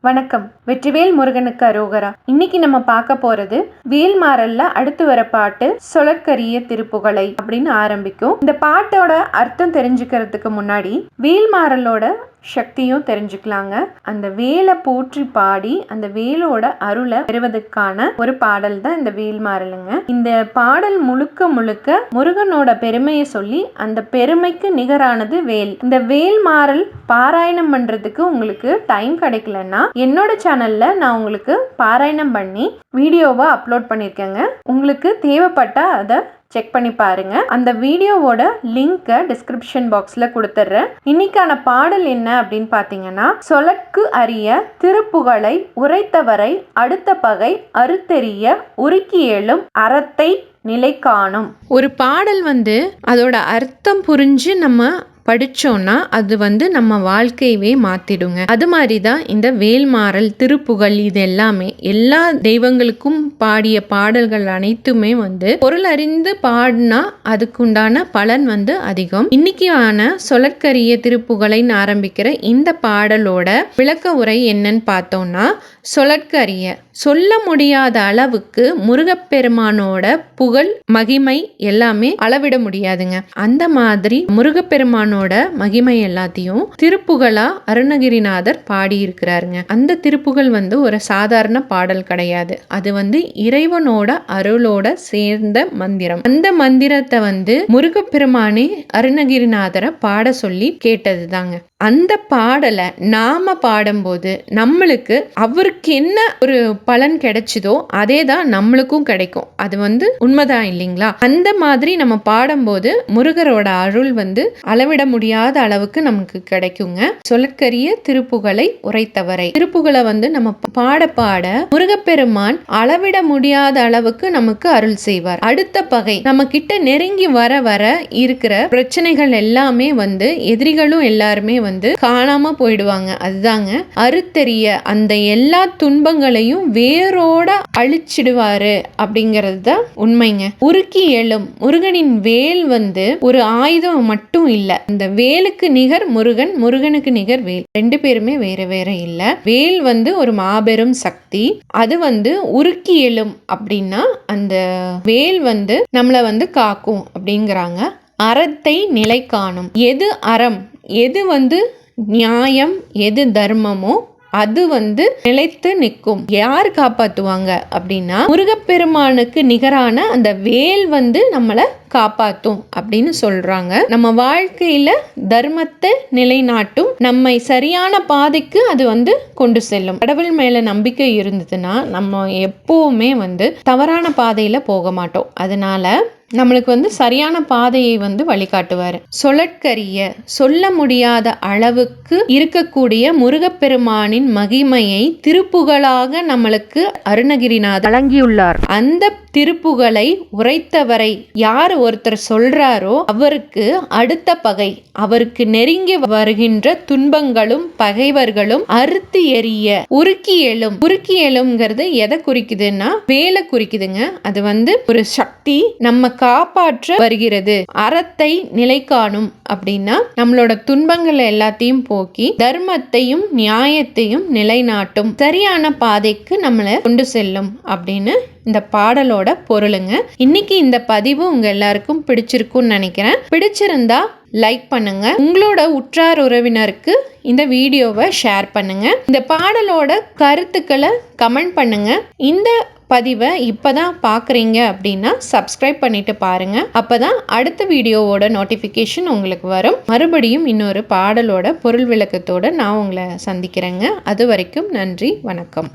வணக்கம். வெற்றிவேல் முருகனுக்கு அரோகரா. இன்னைக்கு நம்ம பார்க்க போறது வேல்மாறல்ல அடுத்து வர பாட்டு சொலற்கரிய திருப்புகழை அப்படின்னு ஆரம்பிக்கும். இந்த பாட்டோட அர்த்தம் தெரிஞ்சுக்கிறதுக்கு முன்னாடி வேல்மாறலோட சக்தியும் தெரிஞ்சுக்கலாங்க. அந்த வேலை போற்றி பாடி அந்த வேலோட அருளை பெறுவதற்கான ஒரு பாடல் தான் இந்த வேல்மாறலுங்க. இந்த பாடல் முழுக்க முழுக்க முருகனோட பெருமையை சொல்லி அந்த பெருமைக்கு நிகரானது வேல். இந்த வேல்மாறல் பாராயணம் பண்றதுக்கு உங்களுக்கு டைம் கிடைக்கலன்னா என்னோட சேனல்ல நான் உங்களுக்கு பாராயணம் பண்ணி வீடியோவை அப்லோட் பண்ணிருக்கேங்க. உங்களுக்கு தேவைப்பட்டா அதை செக் பண்ணி பாருங்க. அந்த வீடியோவோட லிங்கை டிஸ்கிரிப்ஷன் பாக்ஸ்ல கொடுத்துட்றேன். இன்னைக்கான பாடல் என்ன அப்படின்னு பாத்தீங்கன்னா, சொலற்கு அரிய திருப்புகழை உரைத்தவரை அடுத்த பகை அறுத்தெறிய உருக்கி எழும் அறத்தை நிலை காணும். ஒரு பாடல் அதோட அர்த்தம் புரிஞ்சு நம்ம படிச்சோம்னா அது நம்ம வாழ்க்கையவே மாத்திடுங்க. அது மாதிரி தான் இந்த வேல்மாறல் திருப்புகழ் இது எல்லாமே எல்லா தெய்வங்களுக்கும் பாடிய பாடல்கள் அனைத்துமே பொருள் அறிந்து பாடினா அதுக்குண்டான பலன் அதிகம். இன்னைக்கான சொலற்கரிய திருப்புகழைன்னு ஆரம்பிக்கிற இந்த பாடலோட விளக்க உரை என்னன்னு பார்த்தோம்னா, சொலற்கரிய சொல்ல முடியாத அளவுக்கு முருகப்பெருமானோட புகழ் மகிமை எல்லாமே அளவிட முடியாதுங்க. அந்த மாதிரி முருகப்பெருமானோட மகிமை எல்லாத்தையும் திருப்புகழா அருணகிரிநாதர் பாடி இருக்கிறாருங்க. அந்த திருப்புகழ் ஒரு சாதாரண பாடல் கிடையாது. அது இறைவனோட அருளோட சேர்ந்த மந்திரம். அந்த மந்திரத்தை முருகப்பெருமானே அருணகிரிநாதரை பாட சொல்லி கேட்டது தாங்க. அந்த பாடலை நாம பாடும்போது நம்மளுக்கு அவருக்கு என்ன ஒரு பலன் கிடைச்சதோ அதே தான் நம்மளுக்கும் கிடைக்கும். அது உண்மைதான் இல்லைங்களா? அந்த மாதிரி நம்ம பாடும்போது முருகரோட அருள் அளவிட முடியாத அளவுக்கு நமக்கு கிடைக்குங்க. சொலற்கரிய திருப்புகழை உரைத்தவரை திருப்புகழை நம்ம பாட பாட முருகப்பெருமான் அளவிட முடியாத அளவுக்கு நமக்கு அருள் செய்வார். அடுத்த பகை நம்ம கிட்ட நெருங்கி வர வர இருக்கிற பிரச்சனைகள் எல்லாமே எதிரிகளும் எல்லாருமே காணாம போயிடுவாங்க. அதுதாங்க அறுத்தெறிய அந்த எல்லா துன்பங்களையும் வேரோட அழிச்சிடுவாரு அப்படிங்கிறது தான் உண்மைங்க. உருக்கி எழும் முருகனின் வேல் ஒரு ஆயுதம் மட்டும் இல்ல. இந்த வேலுக்கு நிகர் முருகன், முருகனுக்கு நிகர் வேல். ரெண்டு பேருமே வேற வேற இல்ல. வேல் ஒரு மாபெரும் சக்தி. அது உருக்கி எழும் அப்படின்னா அந்த வேல் நம்மள காக்கும் அப்படிங்கிறாங்க. அறத்தை நிலை காணும். எது அறம், எது நியாயம், எது தர்மமோ அது நிலைத்து நிற்கும். யார் காப்பாத்துவாங்க அப்படின்னா முருகப்பெருமானுக்கு நிகரான அந்த வேல் நம்மளை காப்பாத்தும் அப்படின்னு சொல்றாங்க. நம்ம வாழ்க்கையில தர்மத்தை நிலைநாட்டும், நம்மை சரியான பாதைக்கு அது கொண்டு செல்லும். கடவுள் மேல நம்பிக்கை இருந்ததுன்னா நம்ம எப்பவுமே தவறான பாதையில போக மாட்டோம். அதனால நம்மளுக்கு சரியான பாதையை வழிகாட்டுவாரு. சொலற்கரிய சொல்ல முடியாத அளவுக்கு இருக்கக்கூடிய முருகப்பெருமானின் மகிமையை திருப்புகழாக நம்மளுக்கு அருணகிரிநாதர் வழங்கியுள்ளார். அந்த திருப்புகழை உரைத்தவரை யார் ஒருத்தர் சொல்றாரோ அவருக்கு அடுத்த பகை, அவருக்கு நெருங்கி வருகின்ற துன்பங்களும் பகைவர்களும் அறுத்து எறிய உருக்கி எழும். உருக்கி எழும்ங்கிறது எதை குறிக்குதுன்னா வேலை குறிக்குதுங்க. அது ஒரு சக்தி நம்ம காப்பாற்ற வருகிறது. அறத்தை நிலை காணும் அப்படின்னா நம்மளோட துன்பங்கள் எல்லாத்தையும் போக்கி தர்மத்தையும் நியாயத்தையும் நிலைநாட்டும், சரியான பாதைக்கு நம்மளை கொண்டு செல்லும் அப்படின்னு இந்த பாடலோட பொருளுங்க. இன்னைக்கு இந்த பதிவு உங்க எல்லாருக்கும் பிடிச்சிருக்கும்னு நினைக்கிறேன். பிடிச்சிருந்தா லைக் பண்ணுங்க. உங்களோட உற்றார் உறவினருக்கு இந்த வீடியோவை ஷேர் பண்ணுங்க. இந்த பாடலோட கருத்துக்களை கமெண்ட் பண்ணுங்க. இந்த பதிவை இப்பதான் பாக்குறீங்க அப்படின்னா சப்ஸ்கிரைப் பண்ணிட்டு பாருங்க. அப்பதான் அடுத்த வீடியோவோட நோட்டிபிகேஷன் உங்களுக்கு வரும். மறுபடியும் இன்னொரு பாடலோட பொருள் விளக்கத்தோட நான் உங்களை சந்திக்கிறேங்க. அது வரைக்கும் நன்றி, வணக்கம்.